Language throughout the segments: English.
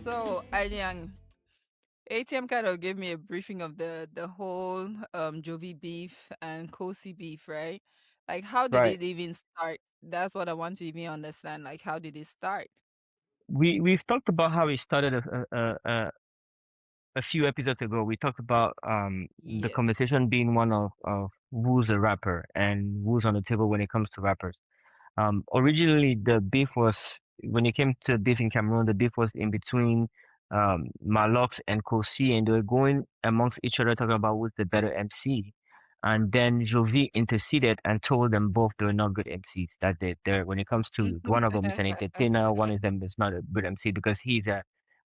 So, Anyang, ATM kind of gave me a briefing of the whole Jovi beef and Kocee beef, right? Like, how did Right. it even start? That's what I want to even understand. Like, how did it start? We've talked about how it started a few episodes ago. We talked about the Yes. conversation being one of who's a rapper and who's on the table when it comes to rappers. Originally, the beef was when it came to beef in Cameroon, the beef was in between Maahlox and Kocee, and they were going amongst each other talking about who's the better MC. And then Jovi interceded and told them both they were not good MCs. That they're when it comes to one of them is an entertainer, one of them is not a good MC because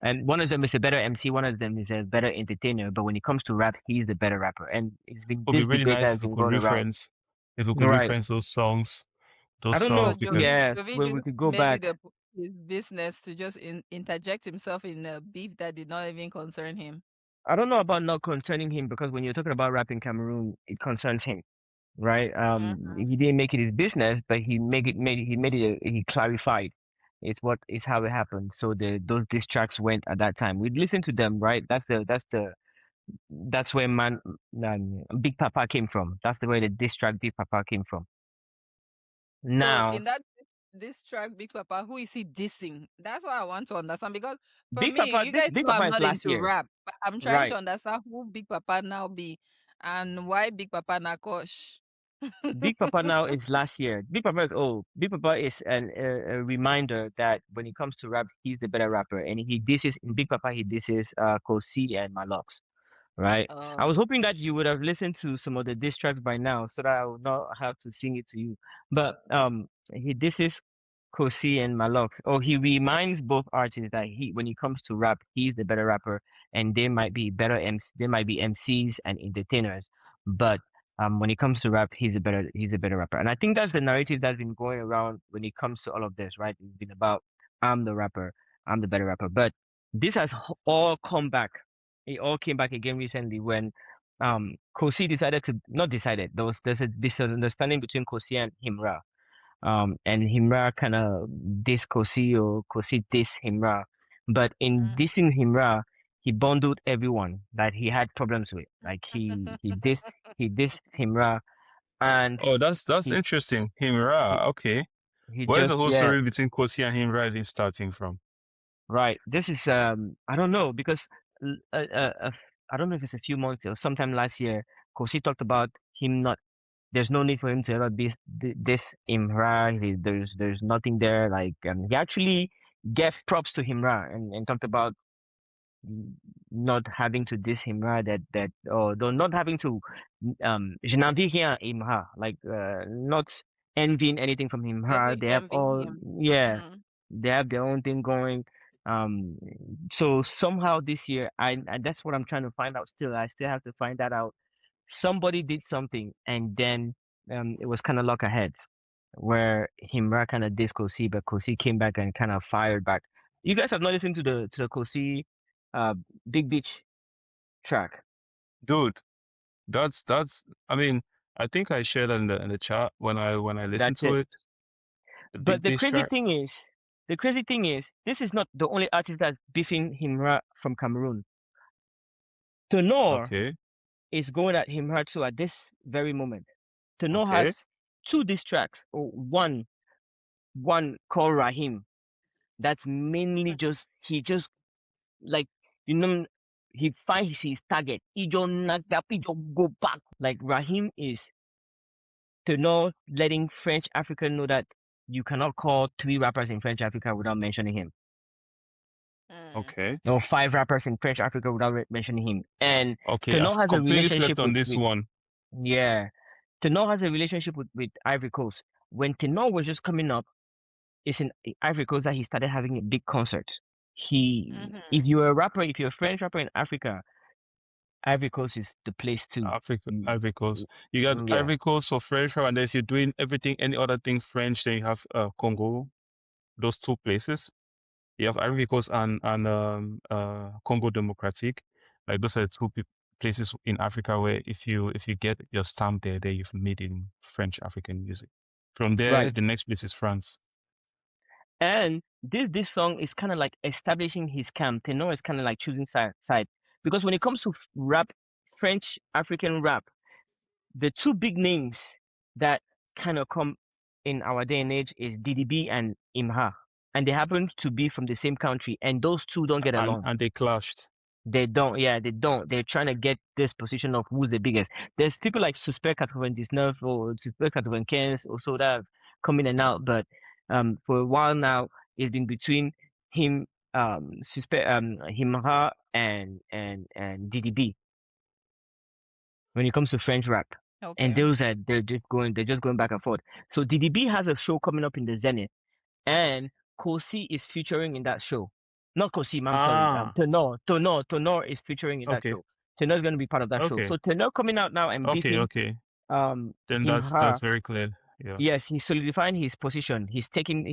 and one of them is a better MC, one of them is a better entertainer. But when it comes to rap, he's the better rapper, and it's been Would be this really debate nice that's if we been could going around. reference, if we could Right. reference those songs, I don't know. So because Yes, Jovi where we just could go made back. it his business to just interject himself in a beef that did not even concern him. I don't know about not concerning him because when you're talking about rap in Cameroon, it concerns him, right? Mhm. He didn't make it his business, but he made it he clarified. It's how it happened. So those diss tracks went at that time. We'd listen to them, right? That's where Big Papa came from. That's the way the diss track Big Papa came from. So Now in that this track, Big Papa, who is he dissing? That's what I want to understand because for Big me, Papa, you this guys Big know Papa I'm is not last into year, rap, but I'm trying to right? understand who Big Papa now be and why Big Papa Nakosh. Big Papa now is last year. Big Papa is old. Big Papa is a reminder that when it comes to rap, he's the better rapper, and he disses in Big Papa. He disses Kocee and Maahlox, right? I Oh. was hoping that you would have listened to some of the diss tracks by now, so that I would not have to sing it to you. But he disses Kocee and Maahlox. Oh, he reminds both artists that when it comes to rap, he's the better rapper, and they might be they might be MCs and entertainers, but when it comes to rap, he's a better rapper. And I think that's the narrative that's been going around when it comes to all of this, right? It's been about I'm the rapper, I'm the better rapper. But this has all come back. It all came back again recently when Kocee decided to not decided. There's a misunderstanding between Kocee and Himra. And Himra kind of diss Kocee or Kocee diss Himra. But in Mm. dissing Himra, he bundled everyone that he had problems with. Like he dissed Himra and oh, that's he interesting. he, Himra, okay. he Where's the just whole yeah, story between Kocee and Himra is starting from? right. This is I don't know because I don't know if it's a few months or sometime last year, Kocee talked about him not there's no need for him to ever be this Himra. There's nothing there. Like he actually gave props to Himra and talked about not having to diss Himra that or though not having to je n'envie rien à Himra like not envying anything from Himra. Doesn't They have envy all him. yeah Mm. they have their own thing going. Um, so somehow this year I that's what I'm trying to find out still. I still have to find that out somebody did something and then it was kind of lock ahead where Himra kind of dissed Kocee, but Kocee came back and kind of fired back. You guys have not listened to the Kocee uh Big Beach track. Dude, that's I mean, I think I shared in the chat when I listened That's to it. it, the But big bass track. the crazy thing is, this is not the only artist that's beefing Himra from Cameroon. Tenor Okay, is going at Himra too at this very moment. Tenor okay. has two diss tracks, or one called Rahim. That's mainly just he just like you know he finds his target. He just knock that he just go back. Like Rahim is to know letting French Africa know that you cannot call three rappers in French Africa without mentioning him. Mm. Okay. Or five rappers in French Africa without mentioning him. And Okay, Tenor I've has a completely slept relationship on this with one. yeah. Tenor has a relationship with Ivory Coast. When Tenor was just coming up, it's in Ivory Coast that he started having a big concert. If Mhm. you're a rapper, if you're a French rapper in Africa, Ivory Coast is the place to. Africa, Mm, Ivory Coast. You got yeah, Ivory Coast for French, and then if you're doing everything, any other thing French, then you have Congo. Those two places. You have Ivory Coast and Congo Democratic. Like those are the two places in Africa where if you get your stamp there, you've made in French African music. From there, right. the next place is France. And this song is kind of like establishing his camp. Tenor is kind of like choosing side because when it comes to rap, French African rap, the two big names that kind of come in our day and age is Didi and Himra, and they happen to be from the same country, and those two don't get along. And they clashed. They don't, yeah, they don't. They're trying to get this position of who's the biggest. There's people like Suspect 99 or Suspect 95 also that have come in and out, but for a while now it's been between him Suspect Himra and Didi when it comes to French rap. And Okay. those are they're just going back and forth. So Didi has a show coming up in the Zenith, and Kocee is featuring in that show. Not Kocee, I'm sorry. Ah, Tenor is featuring in that okay, show. Tenor is going to be part of that show. okay, So Tenor coming out now and okay, beefing okay. Then that's Himra. very clear. Yeah. Yes, he's solidifying his position. He's taking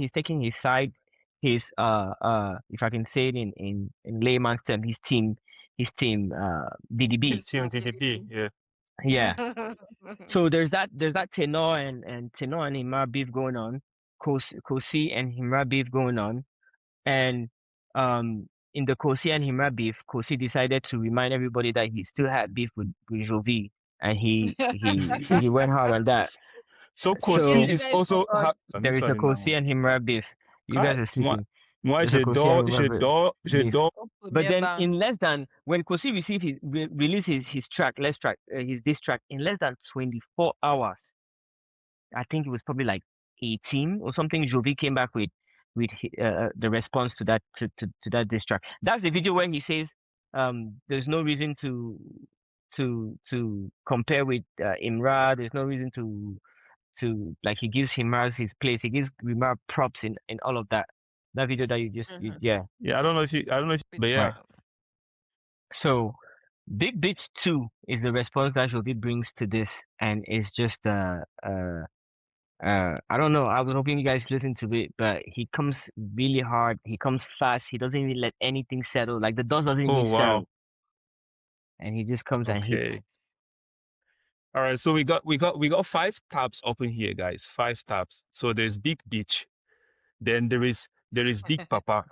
his side. His if I can say it in layman's term, his team DDB. It's Team so DDP. easy. Yeah. Yeah. So there's that Tenor and Himra beef going on, Kocee and Himra beef going on, and in the Kocee and Himra beef, Kocee decided to remind everybody that he still had beef with Jovi, and he went hard on that. So Yes, Kocee So you is guys also forgot. there is a Kocee and Himra beef. You guys Kai, are sleeping. moi There's a Kocee and Himra beef. j'adore. Au But premier then banc. in less than when Kocee received released his track, his diss track in less than 24 hours. I think it was probably like 18 or something. Jovi came back with the response to that diss track. That's the video where he says there's no reason to compare with Imra. There's no reason to like he gives Himra's his place. He gives Himra props in all of that. That video that Mhm. yeah, Yeah, I don't know if, but right. yeah. So Big Bitch 2 is the response that Jovi brings to this, and it's just I don't know. I was hoping you guys listen to it, but he comes really hard. He comes fast. He doesn't even let anything settle. Like the dust doesn't even Oh wow. settle, and he just comes and hits. Okay. All right. So we got 5 tabs open here, guys. 5 tabs. So there's Big Beach. Then there is Big Papa.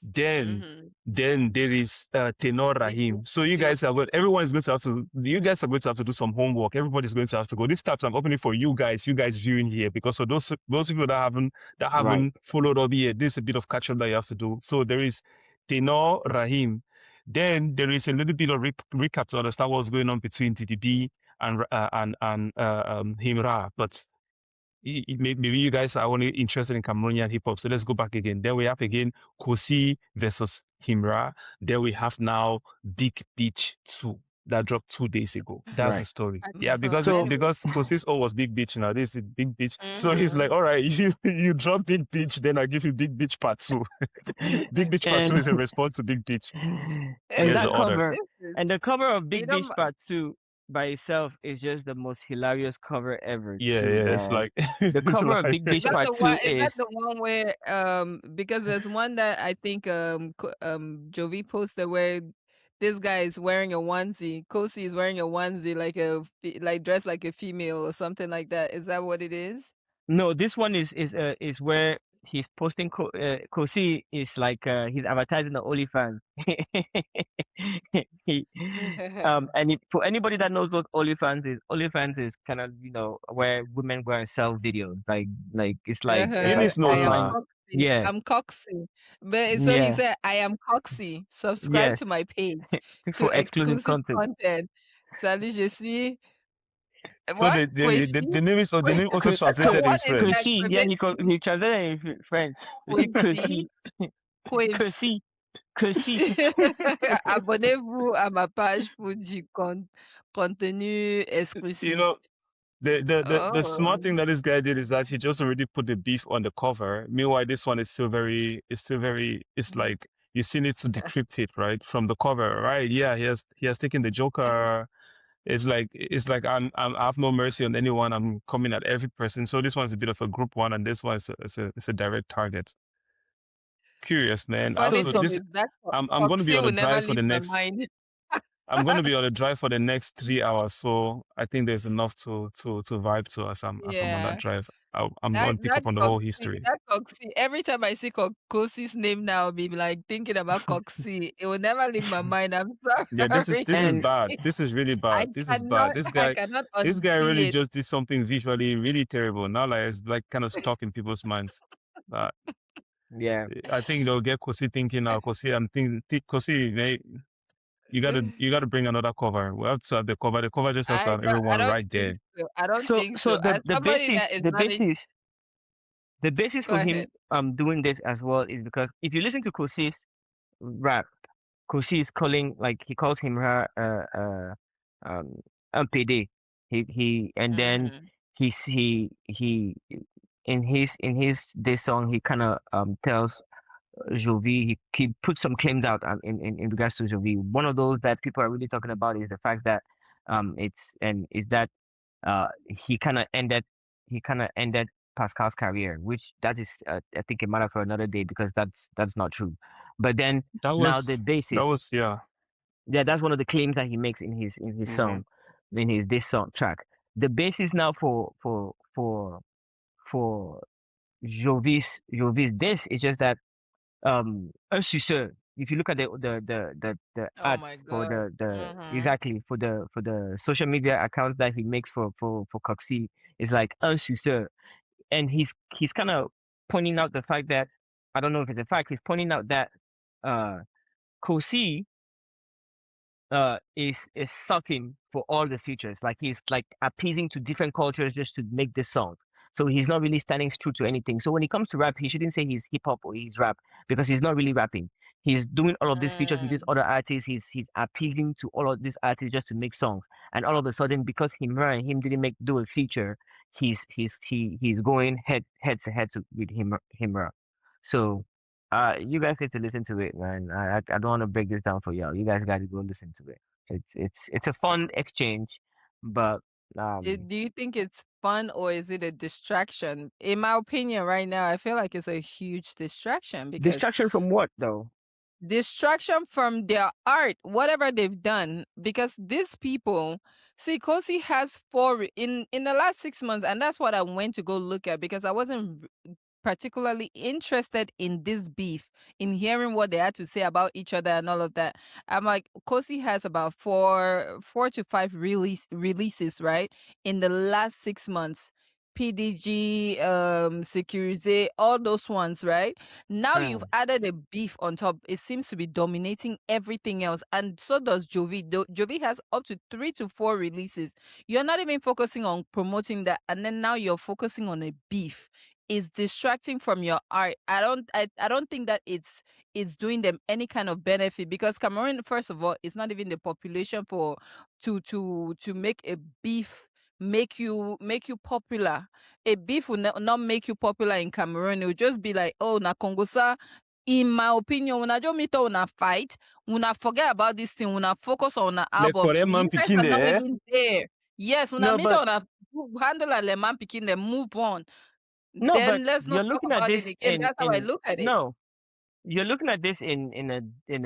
Then Mhm. then there is Tenor Big Rahim. So you Yep. guys are going. Everyone is going to have to. You guys are going to have to do some homework. Everybody's going to have to go. These tabs I'm opening for you guys. You guys viewing here because for those people that Right. haven't followed up here, this is a bit of catch up that you have to do. So there is Tenor Rahim. Then there is a little bit of recap to understand what's going on between TDB and Himra. But maybe you guys are only interested in Cameroonian hip hop. So let's go back again. Then we have again Kocee versus Himra. Then we have now Big Beach 2 that dropped 2 days ago. That's the Right. story. Yeah, because So Anyway. Kosee's O was Big Beach now. This is Big Beach. So he's like, Mhm. all right, you drop Big Beach, then I give you Big Beach Part 2. Big Beach Part 2 is a and response to Big Beach. and Here's the that order. cover This is, and the cover of you Big know, Beach Part 2 by itself is just the most hilarious cover ever Yeah, too, yeah. It's man. like The it's cover of like Big Beach Part 2 is that is the one where because there's one that I think Jovi posted where this guy is wearing a onesie, Kocee is wearing a onesie like dressed like a female or something like that. Is that what it is? no, this one is where he's posting Kocee is like he's advertising the OnlyFans. he and for anybody that knows what OnlyFans is kind of where women go and sell videos like it's like Eunice I knows am online. now. Coxie. Yeah, I'm Coxie. But so he yeah, said, I am Coxie. Subscribe yes, to my page for to exclusive exclusive content. content. Salut, je suis So what? the name is the Wait, name also translated in what is the French. Kocee, yeah, exclamation? he translated in French. You see Kwesi, Kocee, Kwef. Kocee, Kocee. Abonnez-vous à ma page pour du contenu You exclusif. know, the smart Oh. thing that this guy did is that he just already put the beef on the cover. Meanwhile, this one is still very, it's like you still need to decrypt it, right? From the cover, right? Yeah, he has taken the Joker. It's like I have no mercy on anyone. I'm coming at every person. So this one's a bit of a group one, and this one is a direct target. Curious, The man. funny So thing This is that I'm going to be Coxie on a will never drive for leave the my next. mind. I'm going to be on a drive for the next 3 hours, so I think there's enough to vibe to as I'm on that Yeah. drive. I'm That going to pick that up on the whole Kocee, history. that Kocee. Every time I see Kocee's name now, I'll be like thinking about Kocee. It will never leave my mind. I'm Yeah, sorry. this is And bad. This is really I bad. This is bad. cannot, I cannot This guy unsee really it. just did something visually really terrible. Now, like it's like kind of stuck in people's minds. Uh, yeah, I think they'll get Kosi thinking now. Kosi, Kosi, you gotta bring another cover. We have to have the cover. The cover just has to have I everyone don't right think there. so. I don't so think so so. As the somebody basis that is the not in, basis the basis go for him ahead. doing this as well is because if you listen to Kose's rap, Kocee is calling, like, he calls Himra um MPD. He and then Mm-hmm. he in his this song he kind of tells Jovi, he put some claims out in regards to Jovi. One of those that people are really talking about is the fact that it's and is that he kind of ended Pascal's career, which that is I think a matter for another day because that's not true. But then now the That basis, was yeah. yeah, that's one of the claims that he makes in his Hmm. song, in his this song track. The basis now for Jovi's this is just that un suceur. If you look at the Oh ads my for God. the Mm-hmm. exactly for the social media accounts that he makes for Coxie, is like un suceur, and he's kind of pointing out the fact that, I don't know if it's a fact, he's pointing out that uh Coxie is sucking for all the features. Like, he's like appeasing to different cultures just to make this song. So he's not really standing true to anything. So when it comes to rap, he shouldn't say he's hip hop or he's rap, because he's not really rapping. He's doing all of these features with these Mm. other artists. He's appealing to all of these artists just to make songs. And all of a sudden, because Himra and him didn't do a feature, he's going head to with Himra. So you guys need to listen to it, man. I don't want to break this down for y'all. You guys got to go listen to it. It's a fun exchange, but Do you think it's fun or is it a distraction? In my opinion, right now, I feel like it's a huge distraction because distraction from what though? distraction from their art, whatever they've done. Because these people, see, Kosi has in the last 6 months, and that's what I went to go look at because I wasn't particularly interested in this beef, in hearing what they had to say about each other and all of that. I'm like, Kosi has about four to five releases, right, in the last 6 months. PDG, Securize, all those ones, right? Now you've Mm. added a beef on top. It seems to be dominating everything else. And so does Jovi. Jovi has up to 3 to 4 releases. You're not even focusing on promoting that. And then now you're focusing on a beef. Is distracting from your art. I don't think that it's doing them any kind of benefit because Cameroon, first of all, is not even the population for to make a beef make you popular. A beef will not make you popular in Cameroon. It will just be like, oh, na Congosa. In my opinion, when I just meet una fight, una forget about this thing, una focus on an Le album. Korean man You guys picking are not there, eh? even there. Yes, una No, meet but una handle a leman picking them, move on. no, but Then let's not you're talk looking at about this it again. in That's how I in look at it. no, you're looking at this in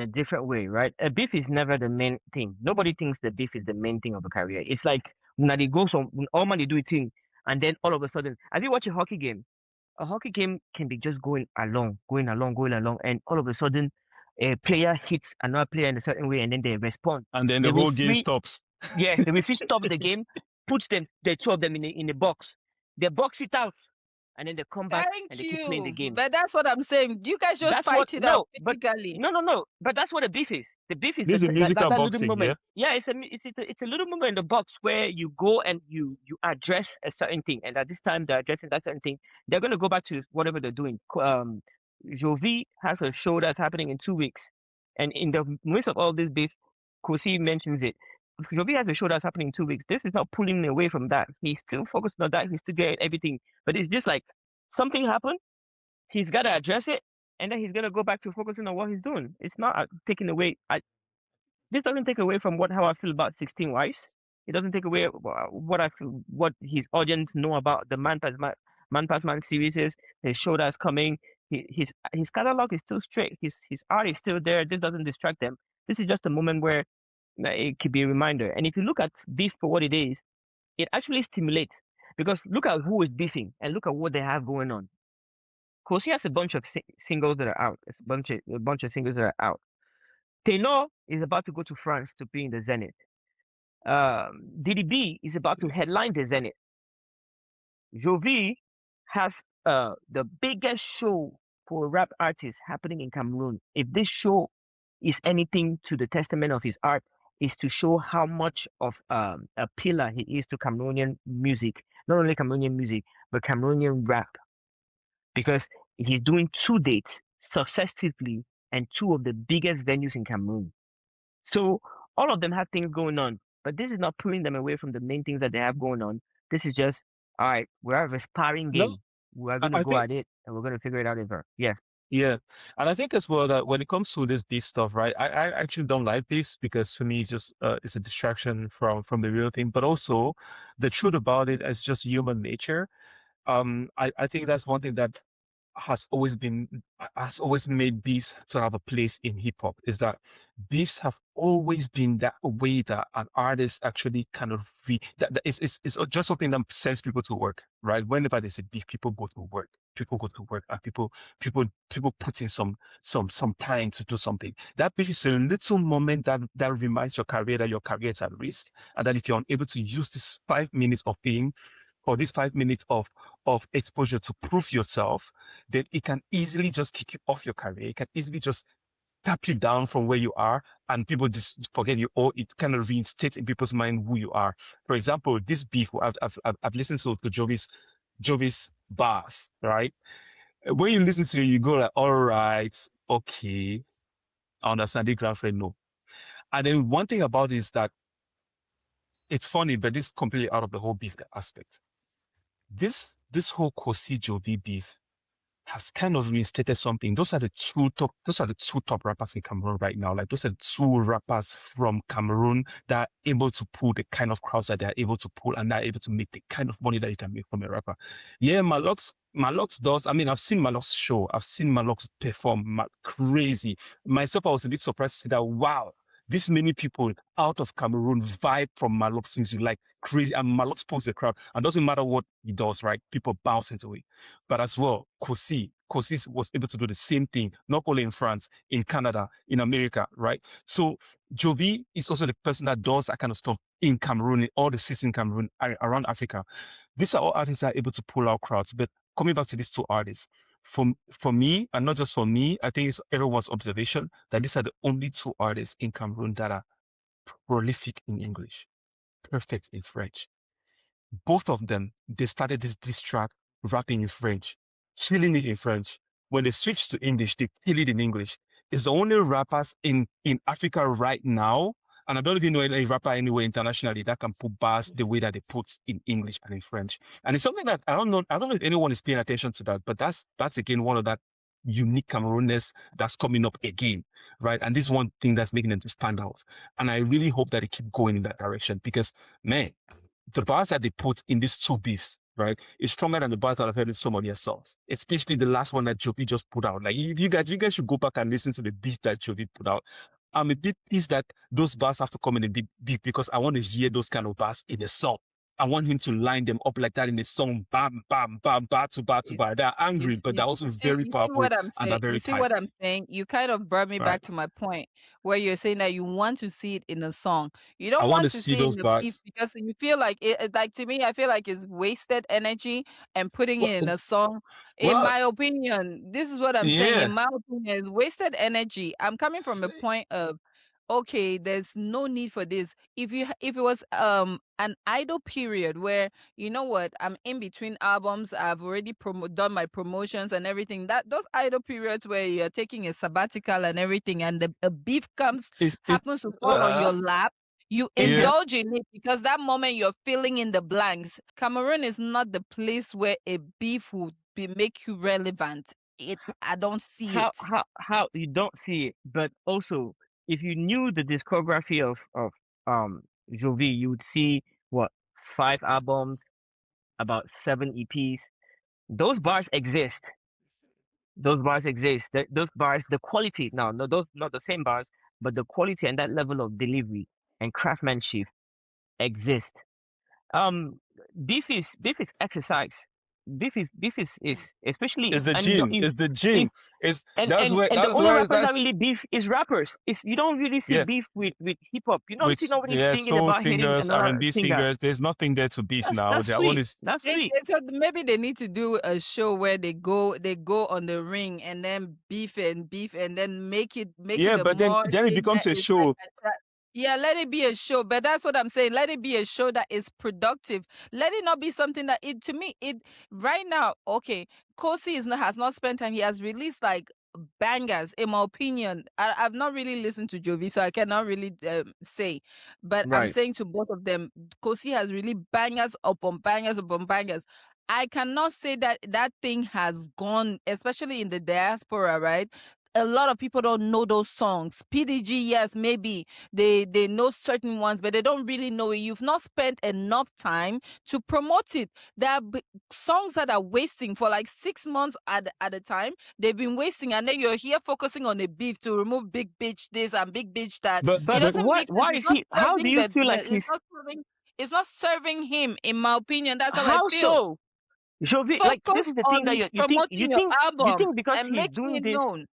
a different way, right? A beef is never the main thing. Nobody thinks the beef is the main thing of a career. It's like when they go some all man they do a thing, and then all of a sudden, have you watched a hockey game? A hockey game can be just going along, and all of a sudden, a player hits another player in a certain way, and then they respond. And then the The whole game referee, stops. yeah, the referee stops the game, puts the two of them in a box. They box it out, and then they come back and Thank they keep playing the you. game. But that's what I'm saying. You guys just That's what fight it out no, but physically. no. But that's what the beef is. The beef is This is a musical that little boxing, yeah? moment. Yeah, it's a little moment in the box where you go and you address a certain thing, and at this time they're addressing that certain thing. They're gonna go back to whatever they're doing. Jovi has a show that's happening in 2 weeks, and in the midst of all this beef, Kocee mentions it. Jovi has a show that's happening in 2 weeks. This is not pulling away from that. He's still focused on that. He's still getting everything, but it's just like something happened, he's got to address it, and then he's gonna go back to focusing on what he's doing. It's not taking away. This doesn't take away from how I feel about 16 Wise. It doesn't take away what I feel, what his audience know about the Man Pass Man series is. His show that's coming. His catalog is still straight. His art is still there. This doesn't distract them. This is just a moment where it could be a reminder. And if you look at beef for what it is, it actually stimulates. Because look at who is beefing and look at what they have going on. Kocee has a bunch of singles that are out. It's a bunch of singles that are out. Tenor is about to go to France to be in the Zenith. Didi is about to headline the Zenith. Jovi has the biggest show for a rap artist happening in Cameroon. If this show is anything to the testament of his art, is to show how much of a pillar he is to Cameroonian music, not only Cameroonian music, but Cameroonian rap, because he's doing 2 dates successively and two of the biggest venues in Cameroon. So all of them have things going on, but this is not pulling them away from the main things that they have going on. This is just, all right, we have a sparring No, game. We are I, going to I go think at it and we're going to figure it out ever. Yeah. yeah, and I think as well that when it comes to this beef stuff, right? I actually don't like beefs because for me it's a distraction from the real thing. But also, the truth about it is just human nature. I think that's one thing that has always been has always made beefs to have a place in hip hop is that beefs have always been that way that an artist actually kind of that it's just something that sends people to work, right? Whenever there's a beef, people go to work. People go to work and people put in some time to do something. That beef is a little moment that reminds your career that your career is at risk, and that if you're unable to use this 5 minutes of fame or these 5 minutes of exposure to prove yourself, then it can easily just kick you off your career. It can easily just tap you down from where you are, and people just forget you, or it kind of reinstates in people's mind who you are. For example, this beef I've listened to Jovi's bars, right? When you listen to it, you go like, all right, okay, I understand the girlfriend, no. And then one thing about it is that it's funny, but this is completely out of the whole beef aspect. This whole Kocee Jovi beef has kind of reinstated something. Those are the two top rappers in Cameroon right now. Like those are the two rappers from Cameroon that are able to pull the kind of crowds that they're able to pull and are able to make the kind of money that you can make from a rapper. Yeah, Maahlox does. I mean, I've seen Maahlox show. I've seen Maahlox perform crazy. Myself, I was a bit surprised to see that, wow, this many people out of Cameroon vibe from Maahlox music like crazy. And Maahlox pulls the crowd. And doesn't matter what he does, right? People bounce into it. But as well, Kocee was able to do the same thing, not only in France, in Canada, in America, right? So Jovi is also the person that does that kind of stuff in Cameroon, in all the cities in Cameroon, around Africa. These are all artists that are able to pull out crowds. But coming back to these two artists, for me, and not just for me, I think it's everyone's observation that these are the only two artists in Cameroon that are prolific in English, perfect in French. Both of them, they started this track rapping in French, killing it in French. When they switched to English, they kill it in English. It's the only rappers in Africa right now, and I don't even know any rapper anywhere internationally that can put bars the way that they put in English and in French. And it's something that I don't know if anyone is paying attention to that, but that's again one of that unique Cameroonness that's coming up again, right? And this is one thing that's making them to stand out. And I really hope that they keep going in that direction because, man, the bars that they put in these two beefs, right, is stronger than the bars that I've heard in some of their songs. Especially the last one that Jovi just put out. Like you guys should go back and listen to the beef that Jovi put out. I'm a bit pissed that those bars have to come in a big beef because I want to hear those kind of bars in a song. I want him to line them up like that in a song, bam, bam, bam, bar to bar to You, bar. They're you angry, but they're see, also very you see powerful what I'm and they're saying. You very see tight, what I'm saying. You kind of brought me right? back to my point where you're saying that you want to see it in a song. You I don't want to want to see see it those in the beef bars. because you feel like like to me, I feel like it's wasted energy and putting it in Well, a song. In well, my opinion, this is what I'm saying. In yeah. my opinion, it's wasted energy. I'm coming from a point of okay, there's no need for this. If it was an idle period where you know what, I'm in between albums, I've already done my promotions and everything. That those idle periods where you're taking a sabbatical and everything, and a beef comes It happens to fall on uh, your lap. You yeah. indulge in it because that moment you're filling in the blanks. Cameroon is not the place where a beef would make you relevant. I don't see it. How you don't see it, but also if you knew the discography of Jovi, you would see what, 5 albums, about 7 EPs. Those bars exist. Those bars exist. Those bars, the quality now, no, those not the same bars, but the quality and that level of delivery and craftsmanship exist. beef is exercise. Beef is especially, It's the and you don't gym. you, It's the if gym. It's and that's and where and the that's only where rappers that that's really beef is rappers. It's you don't really see yeah. beef with hip hop. You don't see With nobody singing soul about hitting singers, another R&B singer. singers. There's nothing there to beef now. That's Their own sweet. is That's sweet. So maybe they need to do a show where they go on the ring and then beef and then make it yeah. a But then more it thing that becomes a is like show. yeah, let it be a show. But that's what I'm saying. Let it be a show that is productive. Let it not be something that it to me it right now. Okay, Kocee has not spent time. He has released like bangers, in my opinion. I've not really listened to Jovi, so I cannot really say. But I'm Right. saying to both of them, Kocee has really bangers upon bangers upon bangers. I cannot say that that thing has gone, especially in the diaspora, right? A lot of people don't know those songs. PDG, yes, maybe they know certain ones, but they don't really know it. You've not spent enough time to promote it. There are songs that are wasting for like 6 months at a time. They've been wasting, and then you're here focusing on the beef to remove big bitch this and big bitch that. It But But doesn't what? make sense. Why It's is not he? How do serving you feel like he's? it's not serving. It's not serving him, in my opinion. That's how I How feel. so? Jovi, like this Focus is the thing that on promoting your you album think because and he's making doing it this, known.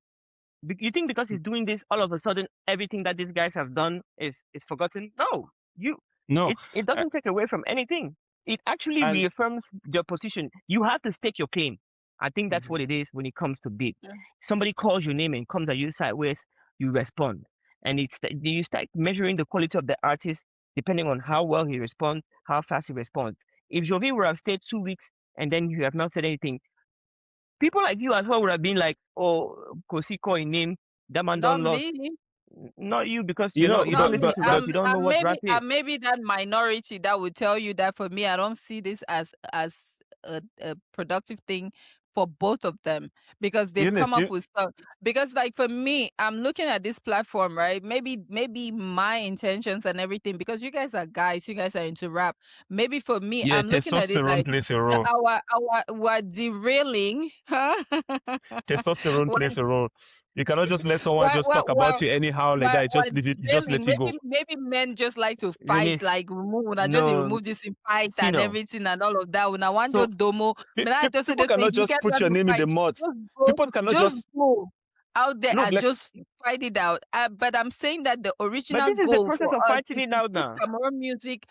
you think because he's doing this, all of a sudden everything that these guys have done is forgotten? No, you, no, it uh, doesn't take away from anything. It actually and reaffirms your position. You have to stake your claim. I think that's Mhm. what it is when it comes to beat. Yeah. Somebody calls your name and comes at you sideways, you respond, and you start measuring the quality of the artist depending on how well he responds, how fast he responds. If Jovi would have stayed 2 weeks and then you have not said anything, people like you as well would have been like, "Oh, Kocee call his name, that man Not done lost." me. Not you because you know, you don't Not listen me. to rap, you don't know what rap is. I'm maybe that minority that would tell you that. For me, I don't see this as a productive thing for both of them, because they've Eunice, come up with stuff. Because like for me, I'm looking at this platform, right? Maybe my intentions and everything, because you guys are guys, you guys are into rap. Maybe for me, yeah, I'm looking at it testosterone like plays a role. our we're derailing, huh? Testosterone we're, plays a role. You cannot just let someone we're, just we're, talk we're, about you anyhow like that. You what just leave it. You just derailing? let it go. Maybe men just like to fight, Eunice, like remove una just dey no, remove this in fight and Tino. everything and all of that. Una want So just domo. But I just say People this thing. cannot If you just guys put want your to name in fight, the mud. People cannot just just go out there look and like just fight it out. But I'm saying that the but original this is the goal process for of us fighting is it to out put now. Cameroon music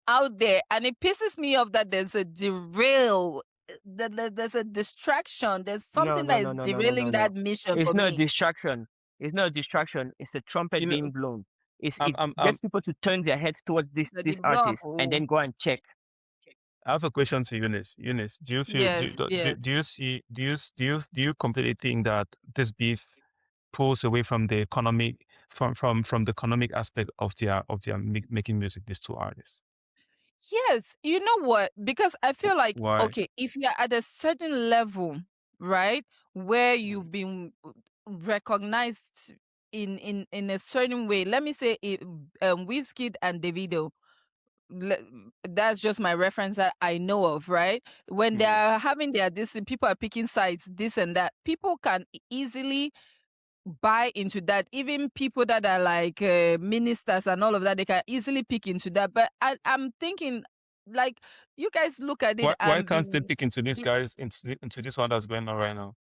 out there, and it pisses me off that there's a derail. There's a distraction. There's No, something no, that is no, no, no, no, no, derailing no. that mission It's for not a me. distraction. It's not a distraction. It's a trumpet you know. being blown. It I'm gets people to turn their heads towards The this develop. artist and then go and check. I have a question to Eunice. Eunice, do you feel Yes, yes. do you see do you completely think that this beef pulls away from the economic from the economic aspect of their making music? These two artists. Yes, you know what? Because I feel like, Why? okay, if you're at a certain level, right, where Mhm. you've been recognized in a certain way, let me say, Wizkid and Davido, le- that's just my reference that I know of, right? When they Mhm. are having their this, people are picking sides, this and that. People can easily buy into that. Even people that are like ministers and all of that, they can easily pick into that. But I'm thinking, like, you guys look at it Why and can't they pick into these be- guys into this one that's going on right now?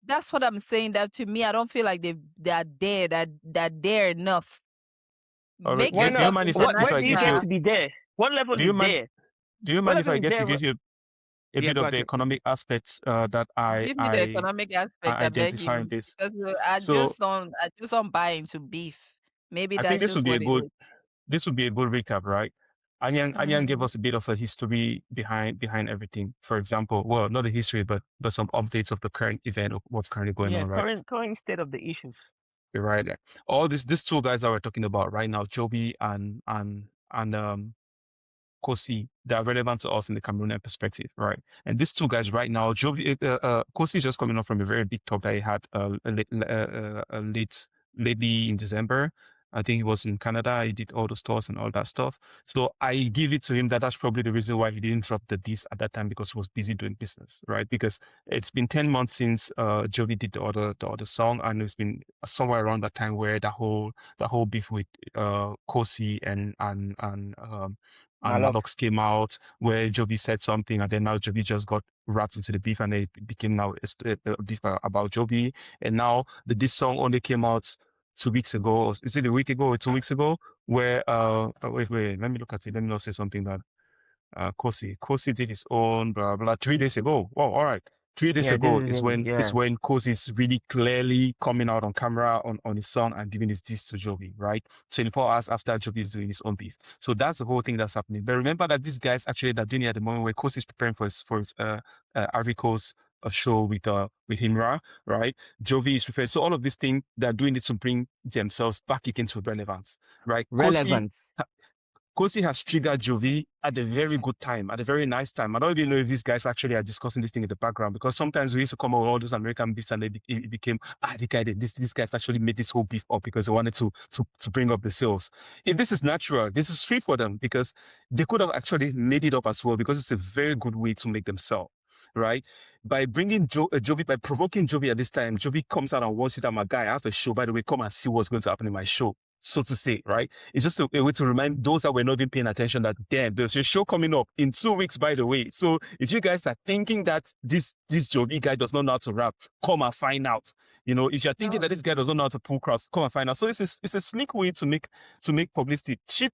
that's what I'm saying. That to me, I don't feel like they are there. That they're enough. All right. Make Why Do you not? yourself mind Where if I do you give get international. you to be there? What level do you is mind there? do you What mind if level I is get to there? give you a Yeah, bit go of the ahead. economic aspects that Give me the economic aspect, I I beg identify in you, this? because So I just don't buy into beef. Maybe I think that's this just would be a what it good is. this would be a good recap, right? Anyang gave Mhm. us a bit of a history behind everything. For example, well, not a history, but some updates of the current event of what's currently going Yeah, on, right? current state of the issues. You're right there. All these two guys that we're talking about right now, Jovi and Kocee, that are relevant to us in the Cameroonian perspective, right? And these two guys right now, Kocee is just coming up from a very big talk that he had lately in December. I think he was in Canada. He did all the stores and all that stuff. So I give it to him that that's probably the reason why he didn't drop the disc at that time, because he was busy doing business, right? Because it's been 10 months since Jovi did the other song, and it's been somewhere around that time where the whole beef with Kocee and and Maahlox. Maahlox came out where Jovi said something, and then now Jovi just got wrapped into the beef, and it became now a beef about Jovi. And now this song only came out 2 weeks ago, or is it a week ago or 2 weeks ago? Where wait, let me look at it. Let me not say something that Kocee did his own blah blah 3 days ago. Oh, all right. 3 days Yeah, this ago is is in, yeah, when Kocee is really clearly coming out on camera on his song and giving his diss to Jovi, right? 24 hours after Jovi is doing his own beef. So that's the whole thing that's happening. But remember that these guys actually that doing it at the moment where Kocee is preparing for his Ivory Coast show with Himra, right? Jovi is prepared. So all of these things they're doing it to bring themselves back into relevance, right? relevance. Kocee has triggered Jovi at a very good time, at a very nice time. I don't even know if these guys actually are discussing this thing in the background because sometimes we used to come up with all those American beefs and it became the guy that these guys actually made this whole beef up because they wanted to bring up the sales. If this is natural, this is free for them because they could have actually made it up as well because it's a very good way to make them sell. Right, by bringing Jovi, by provoking Jovi at this time, Jovi comes out and wants it. I'm a guy. I have a show. By the way, come and see what's going to happen in my show, so to say. Right, it's just a way to remind those that were not even paying attention that damn, there's a show coming up in 2 weeks, by the way. So if you guys are thinking that this Jovi guy does not know how to rap, come and find out. You know, if you're thinking No, that this guy does not know how to pull cross, come and find out. So it's a slick way to make publicity cheap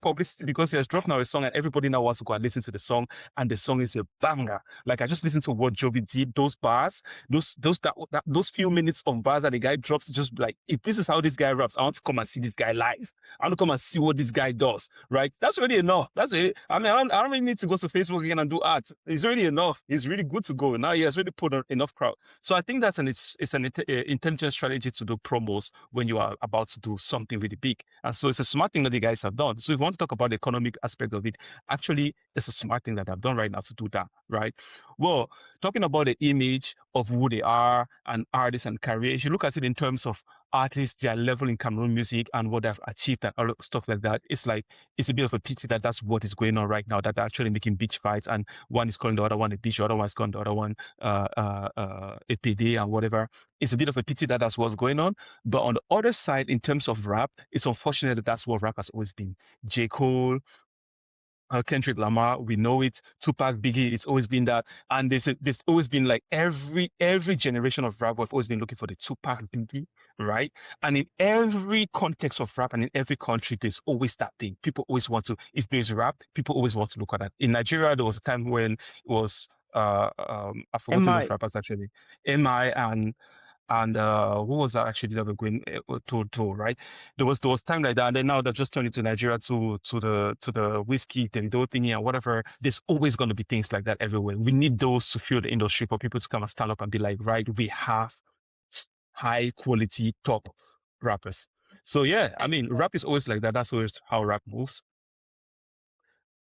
publicity because he has dropped now a song and everybody now wants to go and listen to the song and the song is a banger. Like I just listened to what Jovi did, those bars, those few minutes of bars that the guy drops, just like if this is how this guy raps, I want to come and see this guy live. I want to come and see what this guy does, right? That's already enough. That's really, I mean, I don't really need to go to Facebook again and do art. It's already enough. It's really good to go. Now he has really put on enough crowd. So I think it's an intelligent strategy to do promos when you are about to do something really big. And so it's a smart thing that the guys have done. So if you want to talk about the economic aspect of it, actually, it's a smart thing that I've done right now to do that, right? Well, talking about the image of who they are and artists and career, if you look at it in terms of artists, their level in Cameroon music and what they've achieved and all stuff like that, it's like it's a bit of a pity that that's what is going on right now. That they're actually making beach fights, and one is calling the other one a bitch, the other one is calling the other one a PD and whatever. It's a bit of a pity that that's what's going on. But on the other side, in terms of rap, it's unfortunate that that's what rap has always been. J. Cole, Kendrick Lamar, we know it. Tupac, Biggie, it's always been that. And there's always been like every generation of rap, we've always been looking for the Tupac, Biggie, right? And in every context of rap and in every country, there's always that thing. People always want to, if there's rap, people always want to look at that. In Nigeria, there was a time when it was, I've forgotten those MI. rappers actually. MI and who was that actually that were going to right? There was time like that, and then now they've just turned into Nigeria to the whiskey Davido thingy and whatever. There's always going to be things like that everywhere. We need those to fuel the industry for people to come and stand up and be like, right, we have high quality top rappers. So yeah, I mean, rap is exactly. always like that. That's always how rap moves.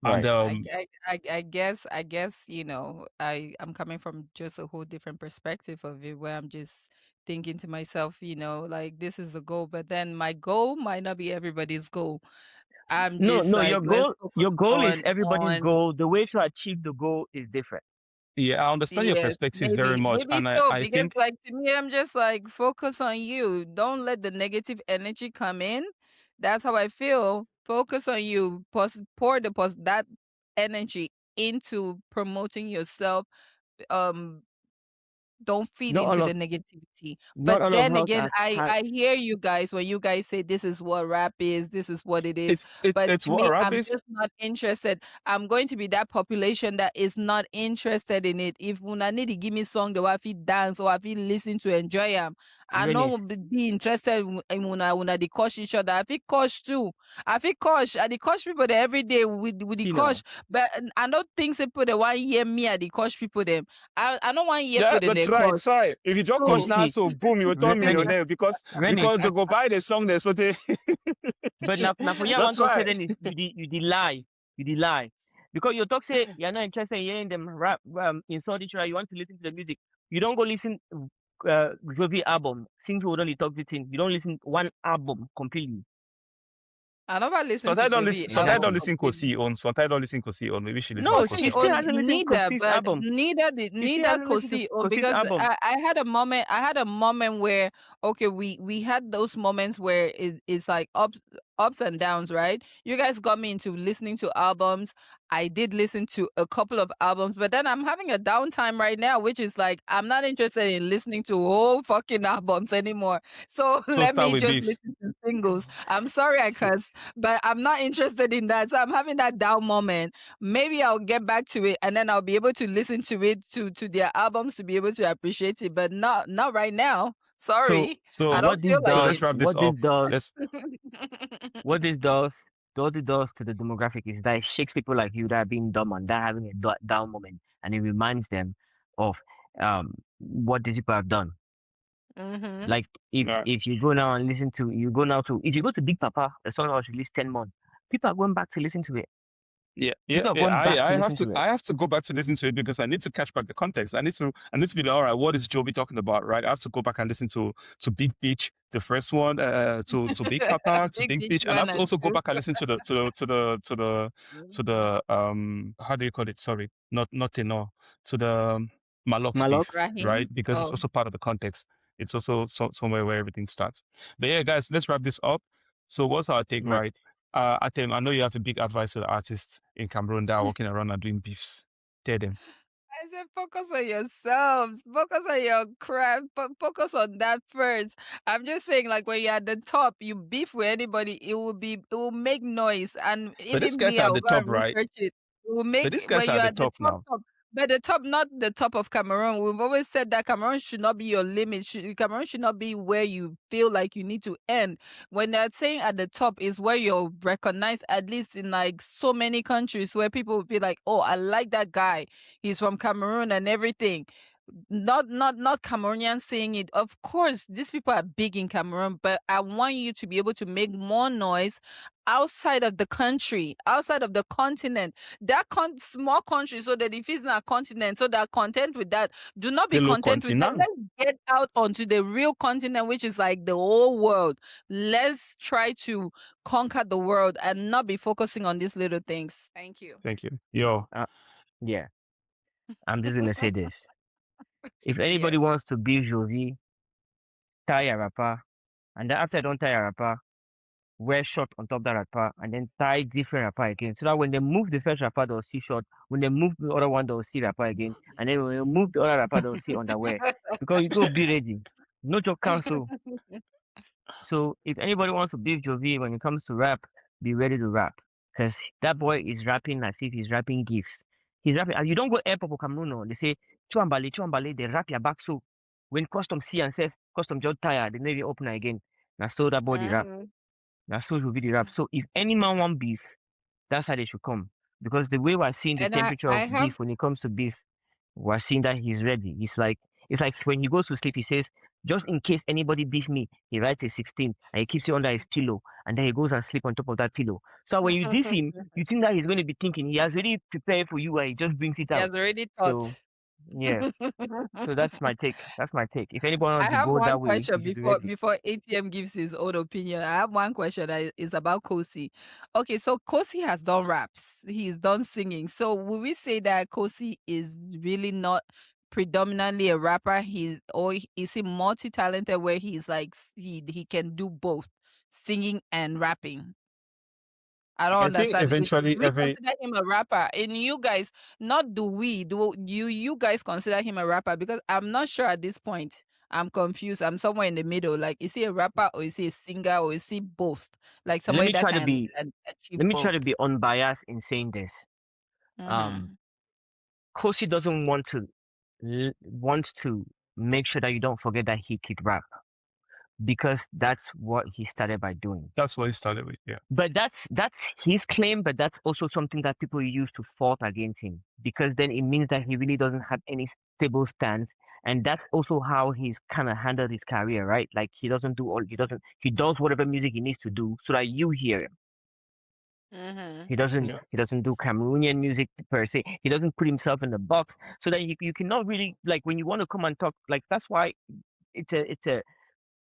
And Right. I guess, I'm coming from just a whole different perspective of it where I'm just thinking to myself, like this is the goal, but then my goal might not be everybody's goal. I'm No, just no, like, let's focus your goal is everybody's on goal. The way to achieve the goal is different. yeah, I understand your yes, perspective very much, maybe and I so, I because think like to me, I'm just like focus on you. Don't let the negative energy come in. That's how I feel. Focus on you. Pour that energy into promoting yourself. Um, don't feed Not all into the of negativity. not But all of then us again, has I had. I hear you guys when you guys say this is what rap is, this is what it is. But it's to what me, rap I'm is. just not interested. I'm going to be that population that is not interested in it. If una need to give me song the way I feel dance or I feel listen to enjoy them, I Rennie, know be interested in una they coach each other. I feel coach too. I feel coach. I dey coach people there every day with the see coach. now. But I don't think say people they want hear me at the coach people them. I don't want hear Yeah, people in but the try, coach. try. If you just See, coach So now, see, so boom, you will turn Rennie, millionaire Rennie. because they go buy the song there. So they But now for you, I that's want to say right. then is you the lie, you the lie, because you talk say you're not interested in hearing them rap insult each other. You want to listen to the music. You don't go listen Jovi album. Sing to only talk the thing. You don't listen one album completely. I never listened to Sometimes don't Jovi listen. Sometimes don't album Exactly. listen completely. Kocee on. Sometimes don't listen Kocee on. Maybe she listen to No, Kocee she Kocee still first. on hasn't listened to neither, Kose's but album. She still neither hasn't listened to Kocee on, Kose's because album. I had a moment. I had a moment where, okay, we had those moments where it's like ups and downs, right? You guys got me into listening to albums. I did listen to a couple of albums, but then I'm having a downtime right now, which is like I'm not interested in listening to whole fucking albums anymore. So So let start me with just beefs. listen to singles. I'm sorry I So, cursed, but I'm not interested in that. So I'm having that down moment. Maybe I'll get back to it, and then I'll be able to listen to it, to their albums, to be able to appreciate it, but not right now. So Sorry. I so don't feel like let's it. wrap this up. Let's what this does, what it does to the demographic is that it shakes people like you that are being dumb and that are having a down moment, and it reminds them of what these people have done. Mhm. Like if all right. if you go now and listen to you go now to if you go to Big Papa, the song that was released 10 months, people are going back to listen to it. People are Yeah. going back to listen to it. I have to go back to listen to it because I need to catch back the context. I need to be like, all right, what is Jovi talking about, right? I have to go back and listen to Big Beach, the first one, to Big Papa, to Big Big Beach Beach, and I have One to and also go Two. back and listen to the how do you call it? Sorry, not Tenor, to the Maahlox Maahlox. beef, Rahim. right? Because it's Oh. also part of the context. It's also somewhere where everything starts. But yeah, guys, let's wrap this up. So what's our take, Right. right? Atem, I know you have a big advice to the artists in Cameroon that are walking around and doing beefs. Tell them. I said, focus on yourselves. Focus on your craft. Focus on that first. I'm just saying, like when you're at the top, you beef with anybody, it will make noise. And But these even guys me, are I at will the go top, and right? research it. It will But make these guys when are you're at the at the top now. top. But the top, not the top of Cameroon. We've always said that Cameroon should not be your limit. Cameroon should not be where you feel like you need to end. When they're saying at the top is where you're recognized, at least in like so many countries where people would be like, oh, I like that guy. He's from Cameroon and everything. Not Cameroonians saying it. Of course, these people are big in Cameroon, but I want you to be able to make more noise outside of the country, outside of the continent. That small country, so that if it's not a continent, so they're content with that. Do not be Hello, content with that. continent. Let's get out onto the real continent, which is like the whole world. Let's try to conquer the world and not be focusing on these little things. Thank you. Thank you. Yo, Uh, yeah. I'm just gonna say this. If anybody Yes. wants to be Jovi, tie a wrapper, and then after I don't tie a wrapper, wear short on top of that wrapper, and then tie different wrapper again. So that when they move the first wrapper, they'll see short. When they move the other one, they'll see wrapper again. And then when they move the other wrapper, they'll see underwear. Because you go be ready. No joke cancel. So if anybody wants to beef Jovi when it comes to rap, be ready to rap. Because that boy is rapping as if he's rapping gifts. He's rapping. And you don't go airport for Cameroon. No. They say, Chuambale, they rap your back so. When custom see and say, custom just tired, they never open again. Now so that boy the rap. Mhm. Now so will be the rap. So if any man want beef, that's how they should come. Because the way we're seeing the And temperature of I beef have when it comes to beef, we're seeing that he's ready. It's like when he goes to sleep, he says, just in case anybody beef me, he writes a 16 and he keeps it under his pillow and then he goes and sleep on top of that pillow. So when you diss him, you think that he's going to be thinking he has already prepared for you and he just brings it he has out. already So thought. yeah. So that's my take. That's my take. If anybody I wants to have go one that way, question he should be ready. before ATM gives his own opinion. I have one question that is about Kocee. Okay, so Kocee has done raps. He's done singing. So will we say that Kocee is really not predominantly a rapper? Is he multi-talented where he's like he can do both singing and rapping? I don't I think understand. eventually Do we every consider him a rapper? And you guys, not do we, do you guys consider him a rapper? Because I'm not sure at this point. I'm confused. I'm somewhere in the middle. Like, is he a rapper or is he a singer or is he both? Like Let somebody me that try to can be achieve let me try both. to be unbiased in saying this. Mm-hmm. Um, Kosi doesn't want to make sure that you don't forget that he could rap because that's what he started by doing. that's what he started with. Yeah. But that's his claim, but that's also something that people use to fault against him because then it means that he really doesn't have any stable stance, and that's also how he's kind of handled his career, right? Like he does whatever music he needs to do so that you hear him. Mm-hmm. Yeah. He doesn't do Cameroonian music per se. He doesn't put himself in the box so that you cannot really like when you want to come and talk like that's why it's a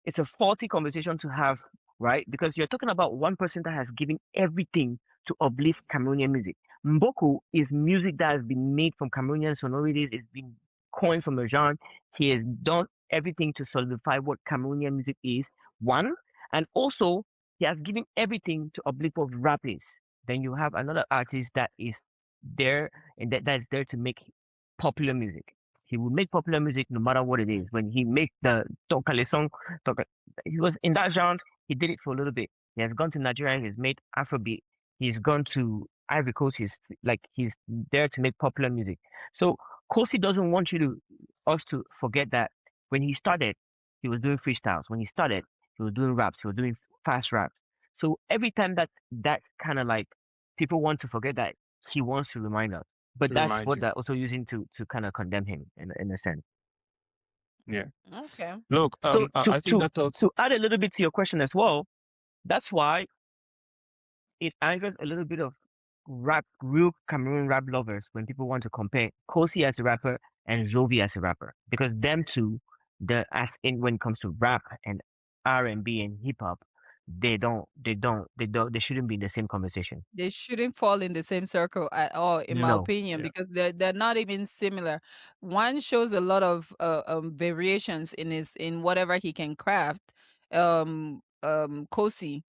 it's a faulty conversation to have right? Because you're talking about one person that has given everything to uplift Cameroonian music. Mboko is music that has been made from Cameroonian sonorities. It's been coined from a genre. He has done everything to solidify what Cameroonian music is. One, and also he has given everything to uplift what rap is. Then you have another artist that is there and that is there to make popular music. He will make popular music no matter what it is. When he makes the Tokale song, Toka, he was in that genre. He did it for a little bit. He has gone to Nigeria. He's made Afrobeat. He's gone to Ivory Coast. He's there to make popular music. So Kocee doesn't want us to forget that when he started, he was doing freestyles. When he started, he was doing raps. He was doing fast raps. So every time that kind of like people want to forget that, he wants to remind us. But To that's remind what you. they're also using to kind of condemn him in a sense. Yeah. Okay. Look, So I think that talks. to add a little bit to your question as well, that's why it angers a little bit of real Cameroon rap lovers when people want to compare Kocee as a rapper and Jovi as a rapper, because them two, the as in when it comes to rap and R&B and hip hop, they shouldn't be in the same conversation. They shouldn't fall in the same circle at all, in my No. opinion, Yeah. because they're not even similar. One shows a lot of variations in whatever he can craft. Kosi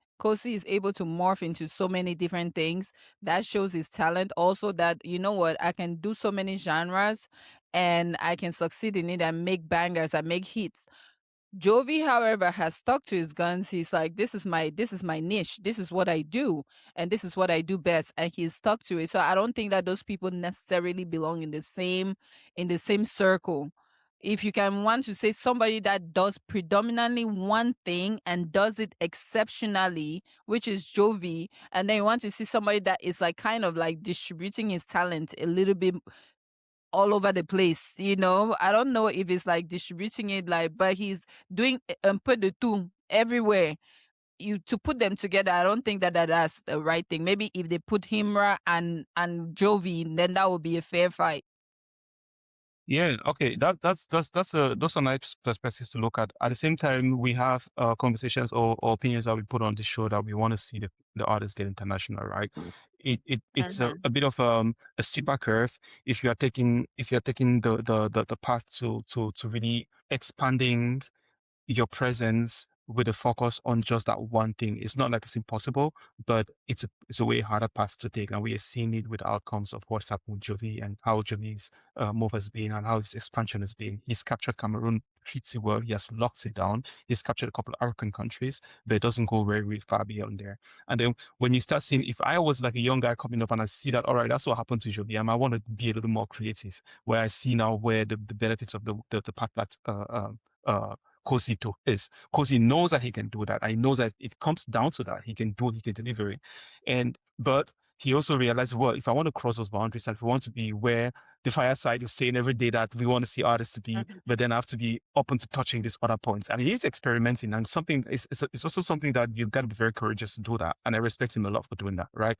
is able to morph into so many different things. That shows his talent. Also, that you know what, I can do so many genres, and I can succeed in it and make bangers and make hits. Jovi, however, has stuck to his guns. He's like, this is my niche. This is what I do, and this is what I do best, and he's stuck to it. So I don't think that those people necessarily belong in the same circle. If you can want to say somebody that does predominantly one thing and does it exceptionally, which is Jovi, and then you want to see somebody that is like kind of like distributing his talent a little bit all over the place, I don't know if it's like distributing it like, but he's doing put the two everywhere. You to put them together, I don't think that's the right thing. Maybe if they put Himra and Jovi, then that would be a fair fight. Yeah, okay. That's a nice perspective to look at. At the same time, we have conversations or opinions that we put on the show that we want to see the artists get international, right? It's a, Mhm. a bit of a steeper curve if you're taking the path to really expanding your presence with a focus on just that one thing. It's not like it's impossible, but it's a way harder path to take, and we are seeing it with outcomes of what's happened with Jovi and how Jovi's move has been and how his expansion has been. He's captured Cameroon pretty well. He has locked it down. He's captured a couple of African countries, but it doesn't go very, very far beyond there. And then when you start seeing, if I was like a young guy coming up and I see that, all right, that's what happened to Jovi, I might want to be a little more creative, where I see now where the benefits of the path that Kocee to is. Kocee knows that he can do that. I know that it comes down to that. He can do it, he can deliver it. But he also realized, well, if I want to cross those boundaries and if we want to be where the fireside is saying every day that we want to see artists to be, Mhm. but then I have to be open to touching these other points. And he's experimenting, and something is it's also something that you've got to be very courageous to do that. And I respect him a lot for doing that, right?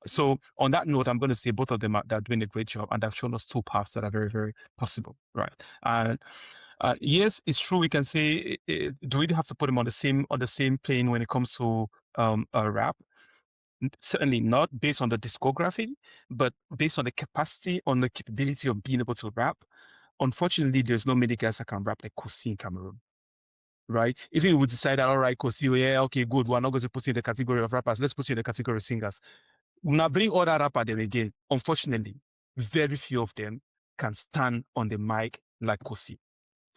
So on that note, I'm going to say both of them are doing a great job, and they've shown us two paths that are very, very possible, right? And yes, it's true. We can say, do we have to put him on the same plane when it comes to rap? Certainly not based on the discography, but based on the capacity, on the capability of being able to rap. Unfortunately, there's not many guys that can rap like Kocee in Cameroon, right? Even if we decide that, all right, Kocee, yeah, okay, good, we're not going to put you in the category of rappers, let's put you in the category of singers. Now bring all that rapper there again. Unfortunately, very few of them can stand on the mic like Kocee.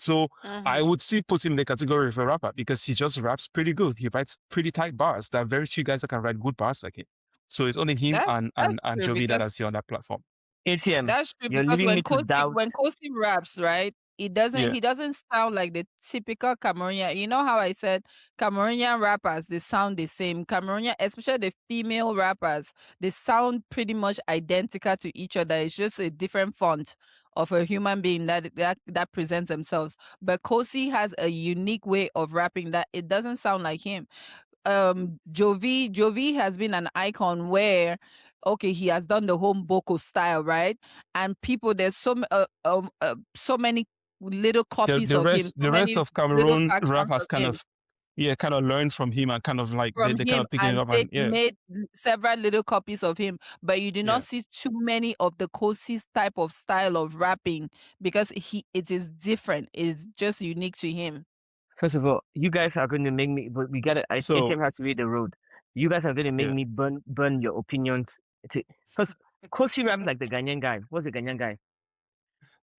So I Mhm. would still put him in the category of a rapper because he just raps pretty good. He writes pretty tight bars. There are very few guys that can write good bars like him. So it's only him That's and true Jovi that I because see on that platform. ATM, That's true you're because leaving when me to Kosi doubt. when Kosi raps, right? He doesn't Yeah. he doesn't sound like the typical Cameroonian. You know how I said Cameroonian rappers, they sound the same. Cameroonian, especially the female rappers, they sound pretty much identical to each other. It's just a different font of a human being that presents themselves. But Kosi has a unique way of rapping that it doesn't sound like him. Jovi has been an icon where okay, he has done the home Boko style, right? And people there's so many little The copies the of him, rest so the rest many of little Cameroon rap versions has of kind him. of yeah, kind of learn from him and kind of like from they kind him of picking it and up and yeah, made several little copies of him, but you do yeah. not see too many of the Kocee's type of style of rapping because it is different. It's just unique to him. First of all, you guys are going to make me, but we gotta, So HM has to read the road. You guys are going to make yeah, me burn your opinions. Because Kocee raps like the Ghanaian guy. What's the Ghanaian guy?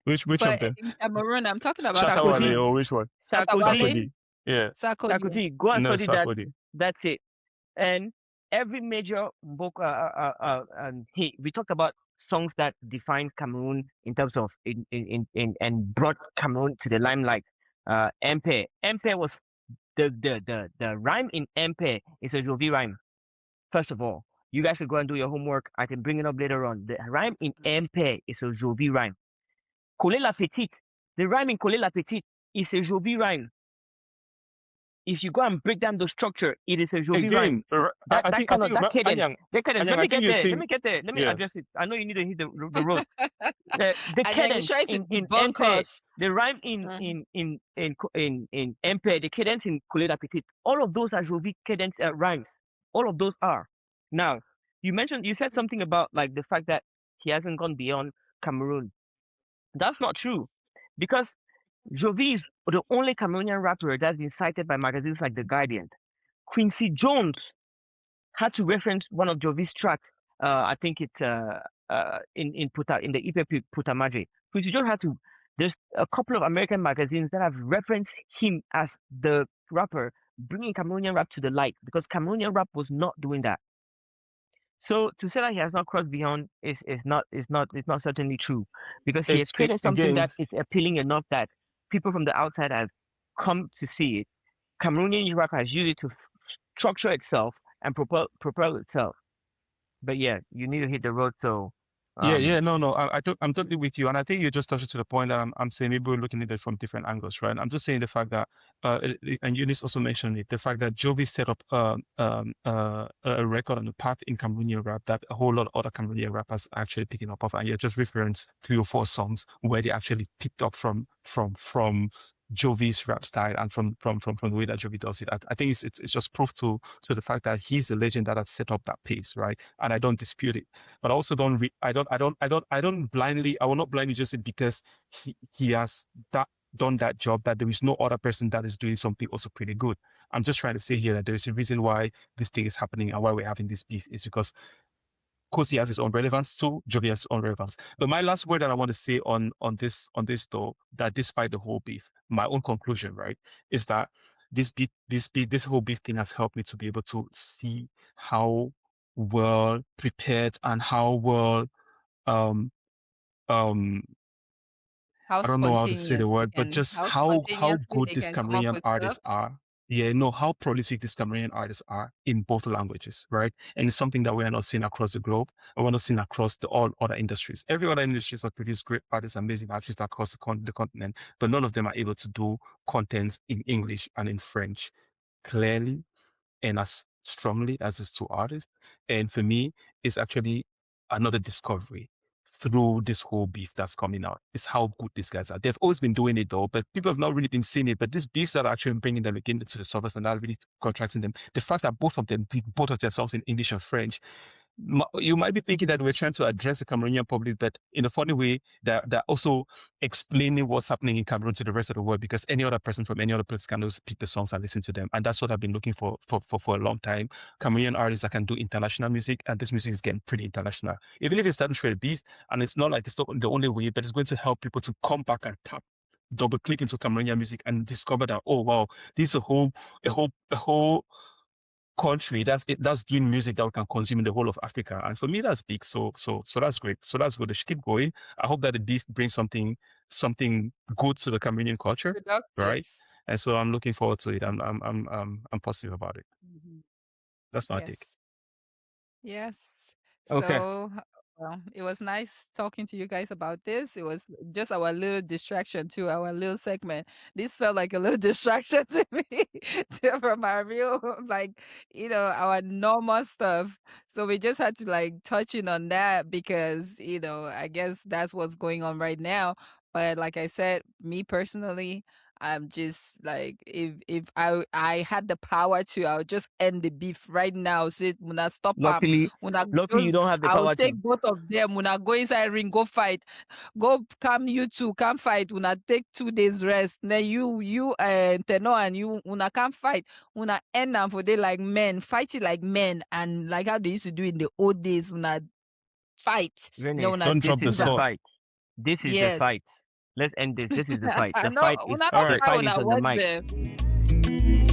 which of But them? in Cameroon, I'm talking about Shatawale Sarkozy. or Cameroon. which one? Sarkozy. Shatawale, Sakodi. Yeah, Sarkodie. Sarkozy. Go and no study that. Sakodi. That's it. And every major book, we talked about songs that defined Cameroon in terms of and brought Cameroon to the limelight. Empire. Empire was the rhyme in Empire is a Jovi rhyme. First of all, you guys should go and do your homework. I can bring it up later on. The rhyme in Empire is a Jovi rhyme. Coller la petite. The rhyme in Coller la petite is a Jovi rhyme. If you go and break down the structure, it is a Jovi rhyme. Again, I think I think That cadence, Anyang, that cadence. Anyang, Let I me think get you're there. Let saying me get there. Let me yeah. address it. I know you need to hit the road. The And then he's cadence trying to in debunk Empire, us. the rhyme Mhm. in Empire, the cadence in Coleda Petit, all of those are Jovi cadence rhymes. All of those are. Now, you said something about like the fact that he hasn't gone beyond Cameroon. That's not true, because Jovi is the only Cameroonian rapper that's been cited by magazines like The Guardian. Quincy Jones had to reference one of Jovi's tracks. I think it's in the EP Putamaje. Quincy Jones had to. There's a couple of American magazines that have referenced him as the rapper bringing Cameroonian rap to the light, because Cameroonian rap was not doing that. So to say that he has not crossed beyond is not certainly true, because he has created something Again, that is appealing enough that people from the outside have come to see it. Cameroonian rap has used it to structure itself and propel itself. But yeah, you need to hit the road. So, yeah, um, yeah, no, I'm totally with you, and I think you just touched to the point that I'm saying maybe we're looking at it from different angles, right? I'm just saying the fact that, and Eunice also mentioned it, the fact that Jovi set up a record on the path in Cameroonian rap that a whole lot of other Cameroonian rappers are actually picking up off, and you just referenced 3 or 4 songs where they actually picked up from Jovi's rap style and from the way that Jovi does it. I think it's just proof to the fact that he's the legend that has set up that pace, right? And I don't dispute it. But I also don't re I don't blindly I will not blindly just say because he has done that job that there is no other person that is doing something also pretty good. I'm just trying to say here that there is a reason why this thing is happening and why we're having this beef is because Kocee has his own relevance too, Jovi has his own relevance. But my last word that I want to say on this though, that despite the whole beef, my own conclusion, right, is that this whole beef thing has helped me to be able to see how well prepared and how well um um How I don't know how to say the spontaneous they word, but can, just how how spontaneously good they these can come up Cameroonian with stuff. artists are. Yeah, no, how prolific these Cameroonian artists are in both languages, right? And it's something that we are not seeing across the globe, and we're not seeing across all other industries. Every other industries have produced great artists, amazing artists across the continent, but none of them are able to do contents in English and in French clearly and as strongly as these 2 artists. And for me, it's actually another discovery through this whole beef that's coming out. It's how good these guys are. They've always been doing it though, but people have not really been seeing it. But these beefs that are actually bringing them again to the surface and are really contracting them. The fact that both of them did both of themselves in English and French, you might be thinking that we're trying to address the Cameroonian public, but in a funny way, that also explaining what's happening in Cameroon to the rest of the world, because any other person from any other place can also pick the songs and listen to them. And that's what I've been looking for a long time. Cameroonian artists that can do international music, and this music is getting pretty international. Even if it's starting to trade beef, and it's not like it's the only way, but it's going to help people to come back and tap double click into Cameroonian music and discover that, oh wow, this is a whole country that's doing music that we can consume in the whole of Africa. And for me, that's big. So that's great. So that's good. They should keep going. I hope that the beef brings something good to the Cameroonian culture, Productive. right? And so I'm looking forward to it. I'm positive about it. Mhm. That's my take. Yes. Yes. okay. So, well, it was nice talking to you guys about this. It was just our little distraction to our little segment. This felt like a little distraction to me from our real, like, our normal stuff. So we just had to like touch in on that because, I guess that's what's going on right now. But like I said, me personally, I'm just like, if I had the power to, I would just end the beef right now. Say, Muna stop am. Luckily, Muna luckily you just, don't have the I will power to. take both of them. Muna go inside ring, go fight. Go come you two, come fight. Muna take 2 days rest. Then you Tenor and you Muna can't fight. Muna end am for day like men, fighting like men, and like how they used to do in the old days. Muna fight. Then Venice, Muna Don't this drop the is choose the am. sword. fight. This is the Yes. fight. Let's end this. This is the fight. The No, fight is Muna All not the right. fight. fight is Muna on the watch mic. them.